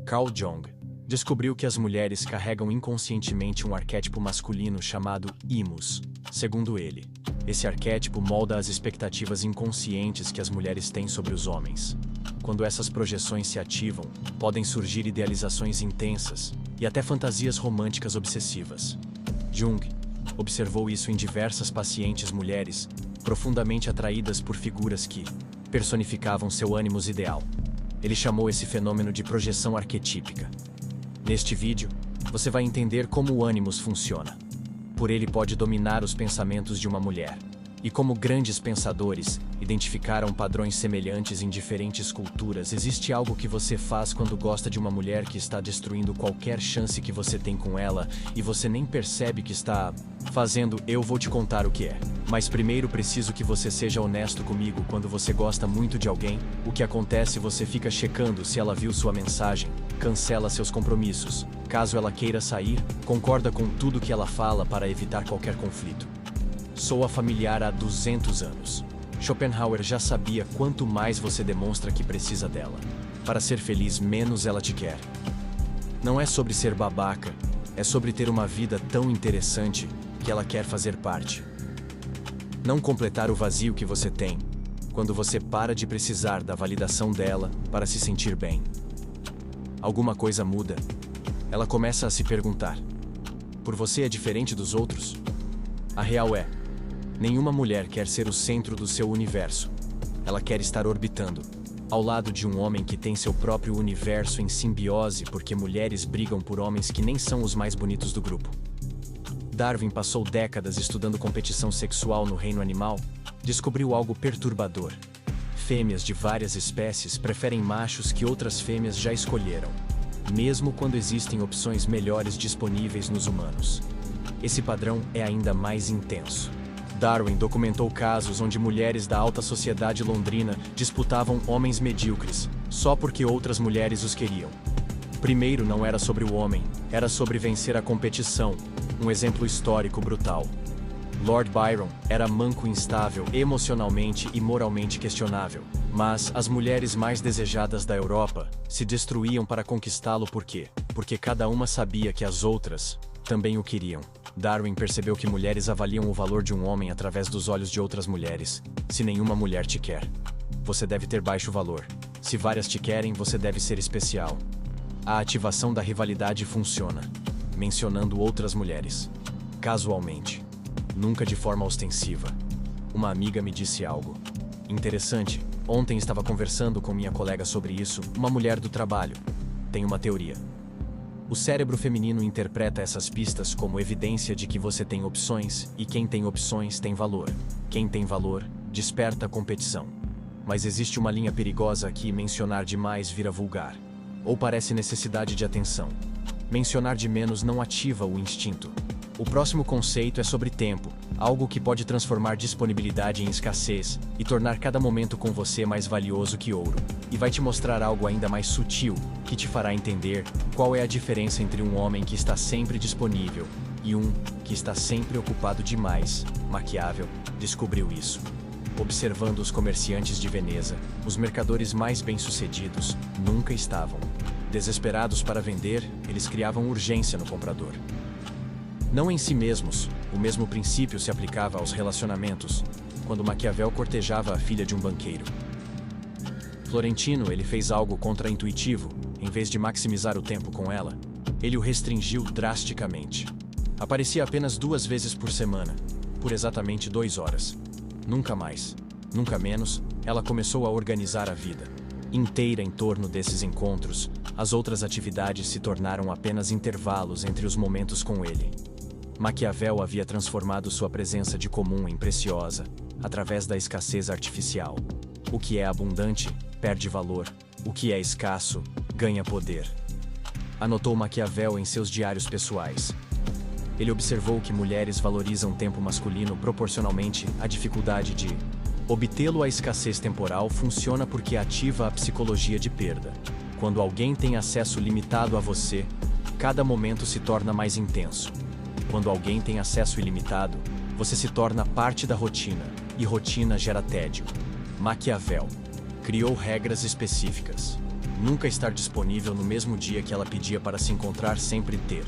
Carl Jung descobriu que as mulheres carregam inconscientemente um arquétipo masculino chamado imus. Segundo ele, esse arquétipo molda as expectativas inconscientes que as mulheres têm sobre os homens. Quando essas projeções se ativam, podem surgir idealizações intensas e até fantasias românticas obsessivas. Jung observou isso em diversas pacientes mulheres, profundamente atraídas por figuras que personificavam seu ânimos ideal. Ele chamou esse fenômeno de projeção arquetípica. Neste vídeo, você vai entender como o ânimos funciona. Por ele pode dominar os pensamentos de uma mulher, e como grandes pensadores identificaram padrões semelhantes em diferentes culturas, existe algo que você faz quando gosta de uma mulher que está destruindo qualquer chance que você tem com ela, e você nem percebe que está fazendo. Eu vou te contar o que é. Mas primeiro preciso que você seja honesto comigo. Quando você gosta muito de alguém, o que acontece? Você fica checando se ela viu sua mensagem, cancela seus compromissos. Caso ela queira sair, concorda com tudo que ela fala para evitar qualquer conflito. Soa familiar há 200 anos. Schopenhauer já sabia: quanto mais você demonstra que precisa dela para ser feliz, menos ela te quer. Não é sobre ser babaca, é sobre ter uma vida tão interessante que ela quer fazer parte. Não completar o vazio que você tem, quando você para de precisar da validação dela para se sentir bem. Alguma coisa muda. Ela começa a se perguntar: por você é diferente dos outros? A real é: nenhuma mulher quer ser o centro do seu universo. Ela quer estar orbitando ao lado de um homem que tem seu próprio universo em simbiose, porque mulheres brigam por homens que nem são os mais bonitos do grupo. Darwin passou décadas estudando competição sexual no reino animal. Descobriu algo perturbador. Fêmeas de várias espécies preferem machos que outras fêmeas já escolheram, mesmo quando existem opções melhores disponíveis nos humanos. Esse padrão é ainda mais intenso. Darwin documentou casos onde mulheres da alta sociedade londrina disputavam homens medíocres, só porque outras mulheres os queriam. Primeiro, não era sobre o homem, era sobre vencer a competição. Um exemplo histórico brutal. Lord Byron era manco, instável, emocionalmente e moralmente questionável. Mas as mulheres mais desejadas da Europa se destruíam para conquistá-lo. Por quê? Porque cada uma sabia que as outras também o queriam. Darwin percebeu que mulheres avaliam o valor de um homem através dos olhos de outras mulheres. Se nenhuma mulher te quer, você deve ter baixo valor. Se várias te querem, você deve ser especial. A ativação da rivalidade funciona, mencionando outras mulheres, casualmente, nunca de forma ostensiva. Uma amiga me disse algo interessante. Ontem estava conversando com minha colega sobre isso, uma mulher do trabalho. Tem uma teoria. O cérebro feminino interpreta essas pistas como evidência de que você tem opções, e quem tem opções tem valor. Quem tem valor desperta a competição. Mas existe uma linha perigosa aqui: mencionar demais vira vulgar, ou parece necessidade de atenção. Mencionar de menos não ativa o instinto. O próximo conceito é sobre tempo, algo que pode transformar disponibilidade em escassez e tornar cada momento com você mais valioso que ouro. E vai te mostrar algo ainda mais sutil, que te fará entender qual é a diferença entre um homem que está sempre disponível e um que está sempre ocupado demais. Maquiavel descobriu isso. Observando os comerciantes de Veneza, os mercadores mais bem-sucedidos nunca estavam desesperados para vender, eles criavam urgência no comprador. Não em si mesmos, o mesmo princípio se aplicava aos relacionamentos, quando Maquiavel cortejava a filha de um banqueiro. Florentino, ele fez algo contraintuitivo. Em vez de maximizar o tempo com ela, ele o restringiu drasticamente. Aparecia apenas 2 vezes por semana, por exatamente 2 horas. Nunca mais, nunca menos. Ela começou a organizar a vida inteira em torno desses encontros. As outras atividades se tornaram apenas intervalos entre os momentos com ele. Maquiavel havia transformado sua presença de comum em preciosa, através da escassez artificial. O que é abundante perde valor, o que é escasso ganha poder. Anotou Maquiavel em seus diários pessoais. Ele observou que mulheres valorizam tempo masculino proporcionalmente à dificuldade de obtê-lo. A escassez temporal funciona porque ativa a psicologia de perda. Quando alguém tem acesso limitado a você, cada momento se torna mais intenso. Quando alguém tem acesso ilimitado, você se torna parte da rotina, e rotina gera tédio. Maquiavel criou regras específicas. nunca estar disponível no mesmo dia que ela pedia para se encontrar, sempre ter.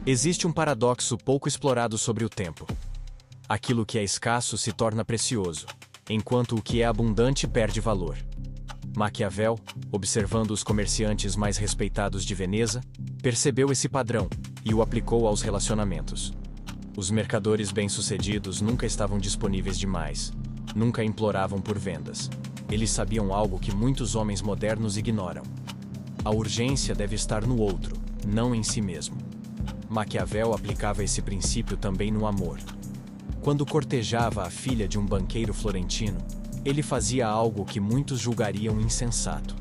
Existe um paradoxo pouco explorado sobre o tempo. Aquilo que é escasso se torna precioso, enquanto o que é abundante perde valor. Maquiavel, observando os comerciantes mais respeitados de Veneza, percebeu esse padrão e o aplicou aos relacionamentos. Os mercadores bem-sucedidos nunca estavam disponíveis demais, nunca imploravam por vendas. Eles sabiam algo que muitos homens modernos ignoram. A urgência deve estar no outro, não em si mesmo. Maquiavel aplicava esse princípio também no amor. Quando cortejava a filha de um banqueiro florentino, ele fazia algo que muitos julgariam insensato.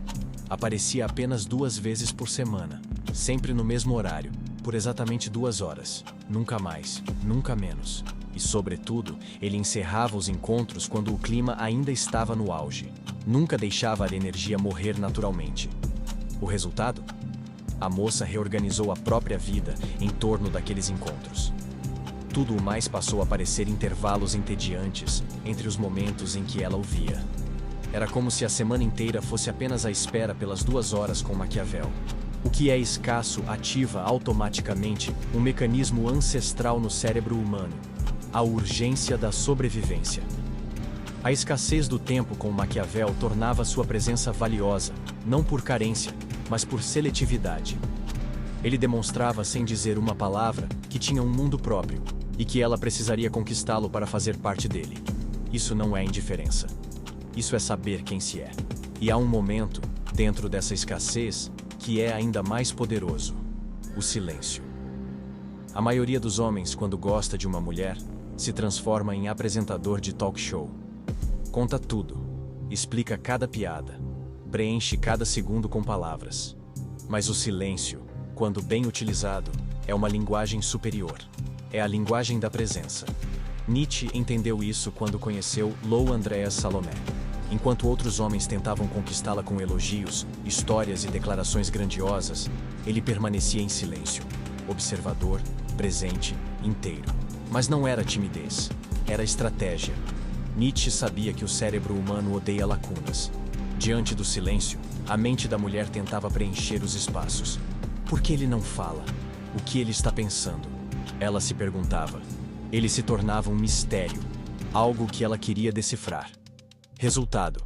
Aparecia apenas 2 vezes por semana, sempre no mesmo horário, por exatamente 2 horas, nunca mais, nunca menos. E, sobretudo, ele encerrava os encontros quando o clima ainda estava no auge. Nunca deixava a energia morrer naturalmente. O resultado? A moça reorganizou a própria vida em torno daqueles encontros. Tudo o mais passou a parecer intervalos entediantes entre os momentos em que ela o via. Era como se a semana inteira fosse apenas a espera pelas 2 horas com Maquiavel. O que é escasso ativa automaticamente um mecanismo ancestral no cérebro humano: a urgência da sobrevivência. A escassez do tempo com Maquiavel tornava sua presença valiosa, não por carência, mas por seletividade. Ele demonstrava sem dizer uma palavra que tinha um mundo próprio e que ela precisaria conquistá-lo para fazer parte dele. Isso não é indiferença. Isso é saber quem se é. E há um momento, dentro dessa escassez, que é ainda mais poderoso: o silêncio. A maioria dos homens, quando gosta de uma mulher, se transforma em apresentador de talk show. Conta tudo, explica cada piada, preenche cada segundo com palavras. Mas o silêncio, quando bem utilizado, é uma linguagem superior. É a linguagem da presença. Nietzsche entendeu isso quando conheceu Lou Andreas Salomé. Enquanto outros homens tentavam conquistá-la com elogios, histórias e declarações grandiosas, ele permanecia em silêncio, observador, presente, inteiro. Mas não era timidez, era estratégia. Nietzsche sabia que o cérebro humano odeia lacunas. Diante do silêncio, a mente da mulher tentava preencher os espaços. Por que ele não fala? O que ele está pensando? Ela se perguntava. Ele se tornava um mistério, algo que ela queria decifrar. Resultado: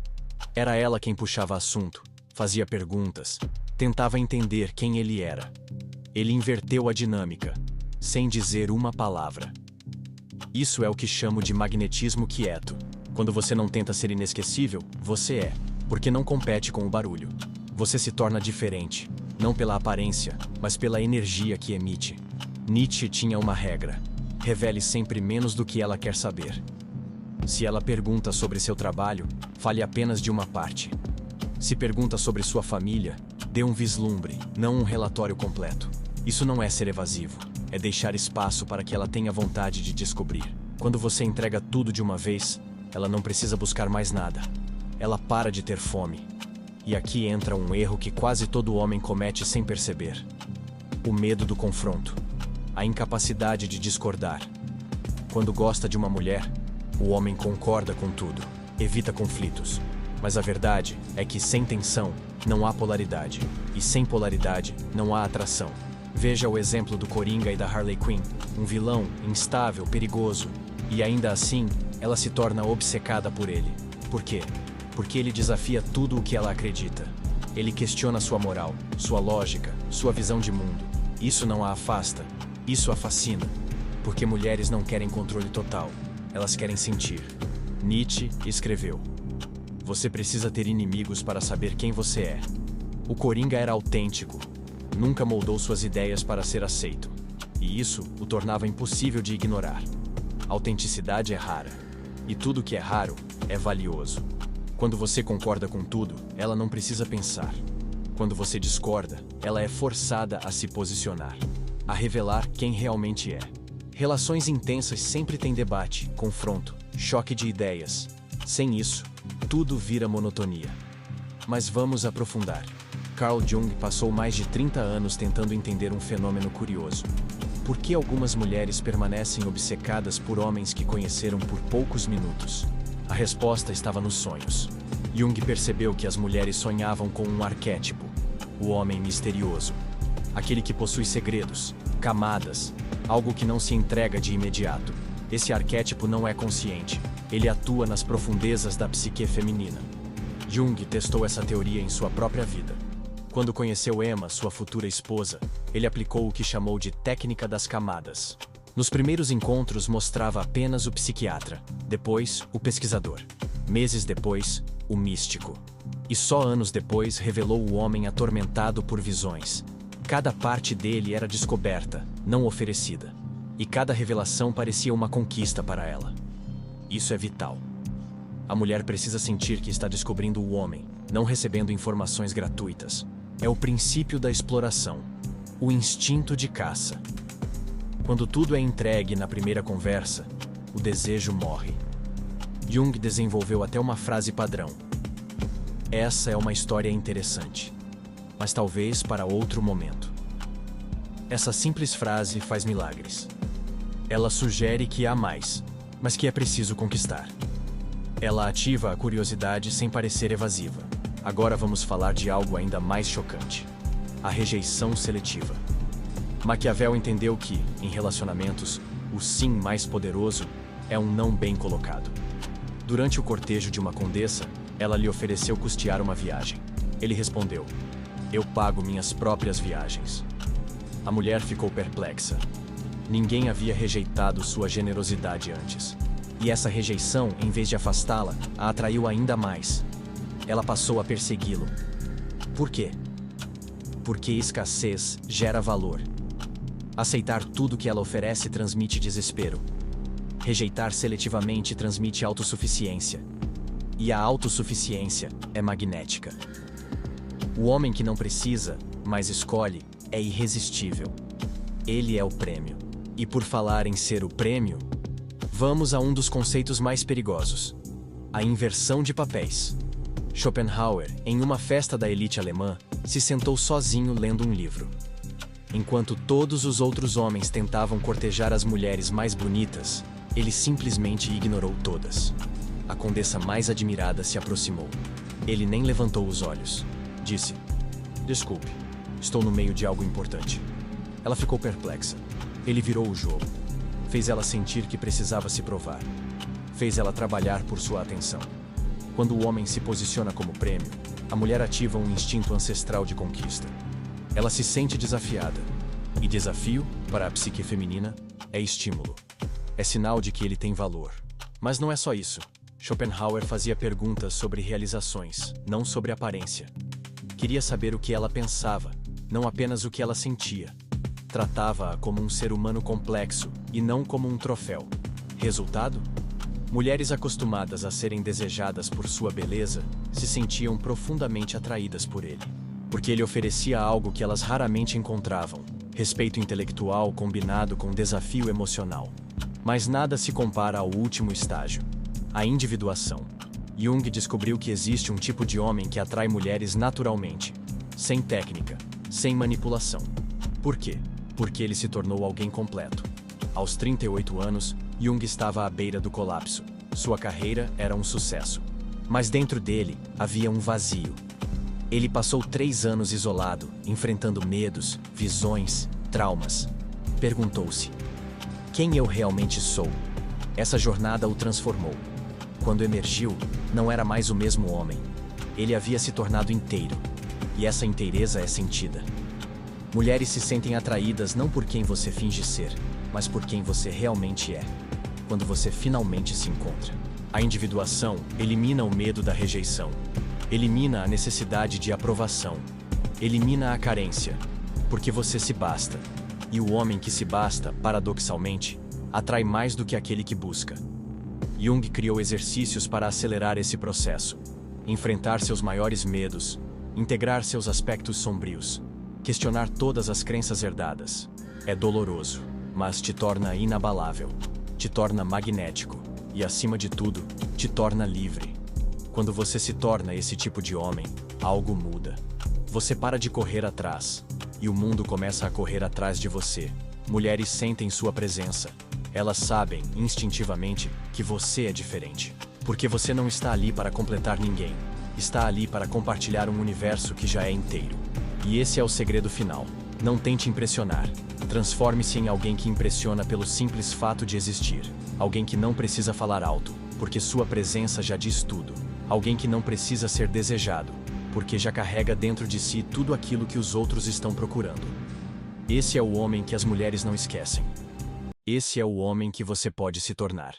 era ela quem puxava assunto, fazia perguntas, tentava entender quem ele era. Ele inverteu a dinâmica, sem dizer uma palavra. Isso é o que chamo de magnetismo quieto. Quando você não tenta ser inesquecível, você é, porque não compete com o barulho. Você se torna diferente, não pela aparência, mas pela energia que emite. Nietzsche tinha uma regra: revele sempre menos do que ela quer saber. Se ela pergunta sobre seu trabalho, fale apenas de uma parte. Se pergunta sobre sua família, dê um vislumbre, não um relatório completo. Isso não é ser evasivo, é deixar espaço para que ela tenha vontade de descobrir. Quando você entrega tudo de uma vez, ela não precisa buscar mais nada. Ela para de ter fome. E aqui entra um erro que quase todo homem comete sem perceber: o medo do confronto, a incapacidade de discordar. Quando gosta de uma mulher, o homem concorda com tudo, evita conflitos. Mas a verdade é que sem tensão não há polaridade, e sem polaridade não há atração. Veja o exemplo do Coringa e da Harley Quinn, um vilão instável, perigoso, e ainda assim ela se torna obcecada por ele. Por quê? Porque ele desafia tudo o que ela acredita. Ele questiona sua moral, sua lógica, sua visão de mundo. Isso não a afasta, isso a fascina. Porque mulheres não querem controle total, elas querem sentir. Nietzsche escreveu: você precisa ter inimigos para saber quem você é. O Coringa era autêntico, nunca moldou suas ideias para ser aceito. E isso o tornava impossível de ignorar. A autenticidade é rara. E tudo que é raro é valioso. Quando você concorda com tudo, ela não precisa pensar. Quando você discorda, ela é forçada a se posicionar, a revelar quem realmente é. Relações intensas sempre têm debate, confronto, choque de ideias. Sem isso, tudo vira monotonia. Mas vamos aprofundar. Carl Jung passou mais de 30 anos tentando entender um fenômeno curioso. Por que algumas mulheres permanecem obcecadas por homens que conheceram por poucos minutos? A resposta estava nos sonhos. Jung percebeu que as mulheres sonhavam com um arquétipo, o homem misterioso. Aquele que possui segredos, camadas, algo que não se entrega de imediato. Esse arquétipo não é consciente, ele atua nas profundezas da psique feminina. Jung testou essa teoria em sua própria vida. Quando conheceu Emma, sua futura esposa, ele aplicou o que chamou de técnica das camadas. Nos primeiros encontros mostrava apenas o psiquiatra, depois o pesquisador. Meses depois, o místico. E só anos depois revelou o homem atormentado por visões. Cada parte dele era descoberta, não oferecida. E cada revelação parecia uma conquista para ela. Isso é vital. A mulher precisa sentir que está descobrindo o homem, não recebendo informações gratuitas. É o princípio da exploração, o instinto de caça. Quando tudo é entregue na primeira conversa, o desejo morre. Jung desenvolveu até uma frase padrão. Essa é uma história interessante, mas talvez para outro momento. Essa simples frase faz milagres. Ela sugere que há mais, mas que é preciso conquistar. Ela ativa a curiosidade sem parecer evasiva. Agora vamos falar de algo ainda mais chocante: a rejeição seletiva. Maquiavel entendeu que, em relacionamentos, o sim mais poderoso é um não bem colocado. Durante o cortejo de uma condessa, ela lhe ofereceu custear uma viagem. Ele respondeu: "Eu pago minhas próprias viagens." A mulher ficou perplexa. Ninguém havia rejeitado sua generosidade antes. E essa rejeição, em vez de afastá-la, a atraiu ainda mais. Ela passou a persegui-lo. Por quê? Porque escassez gera valor. Aceitar tudo que ela oferece transmite desespero. Rejeitar seletivamente transmite autossuficiência. E a autossuficiência é magnética. O homem que não precisa, mas escolhe, é irresistível. Ele é o prêmio. E por falar em ser o prêmio, vamos a um dos conceitos mais perigosos: a inversão de papéis. Schopenhauer, em uma festa da elite alemã, se sentou sozinho lendo um livro. Enquanto todos os outros homens tentavam cortejar as mulheres mais bonitas, ele simplesmente ignorou todas. A condessa mais admirada se aproximou. Ele nem levantou os olhos. Disse: "Desculpe, estou no meio de algo importante." Ela ficou perplexa. Ele virou o jogo. Fez ela sentir que precisava se provar. Fez ela trabalhar por sua atenção. Quando o homem se posiciona como prêmio, a mulher ativa um instinto ancestral de conquista. Ela se sente desafiada. E desafio, para a psique feminina, é estímulo. É sinal de que ele tem valor. Mas não é só isso. Schopenhauer fazia perguntas sobre realizações, não sobre aparência. Queria saber o que ela pensava, não apenas o que ela sentia. Tratava-a como um ser humano complexo e não como um troféu. Resultado? Mulheres acostumadas a serem desejadas por sua beleza se sentiam profundamente atraídas por ele, porque ele oferecia algo que elas raramente encontravam: respeito intelectual combinado com desafio emocional. Mas nada se compara ao último estágio: a individuação. Jung descobriu que existe um tipo de homem que atrai mulheres naturalmente, sem técnica, sem manipulação. Por quê? Porque ele se tornou alguém completo. Aos 38 anos, Jung estava à beira do colapso. Sua carreira era um sucesso. Mas dentro dele havia um vazio. Ele passou 3 anos isolado, enfrentando medos, visões, traumas. Perguntou-se: quem eu realmente sou? Essa jornada o transformou. Quando emergiu, não era mais o mesmo homem. Ele havia se tornado inteiro. E essa inteireza é sentida. Mulheres se sentem atraídas não por quem você finge ser, mas por quem você realmente é, quando você finalmente se encontra. A individuação elimina o medo da rejeição, elimina a necessidade de aprovação, elimina a carência, porque você se basta. E o homem que se basta, paradoxalmente, atrai mais do que aquele que busca. Jung criou exercícios para acelerar esse processo: enfrentar seus maiores medos, integrar seus aspectos sombrios, questionar todas as crenças herdadas. É doloroso, mas te torna inabalável, te torna magnético e, acima de tudo, te torna livre. Quando você se torna esse tipo de homem, algo muda. Você para de correr atrás, e o mundo começa a correr atrás de você. Mulheres sentem sua presença. Elas sabem, instintivamente, que você é diferente. Porque você não está ali para completar ninguém. Está ali para compartilhar um universo que já é inteiro. E esse é o segredo final. Não tente impressionar. Transforme-se em alguém que impressiona pelo simples fato de existir. Alguém que não precisa falar alto, porque sua presença já diz tudo. Alguém que não precisa ser desejado, porque já carrega dentro de si tudo aquilo que os outros estão procurando. Esse é o homem que as mulheres não esquecem. Esse é o homem que você pode se tornar.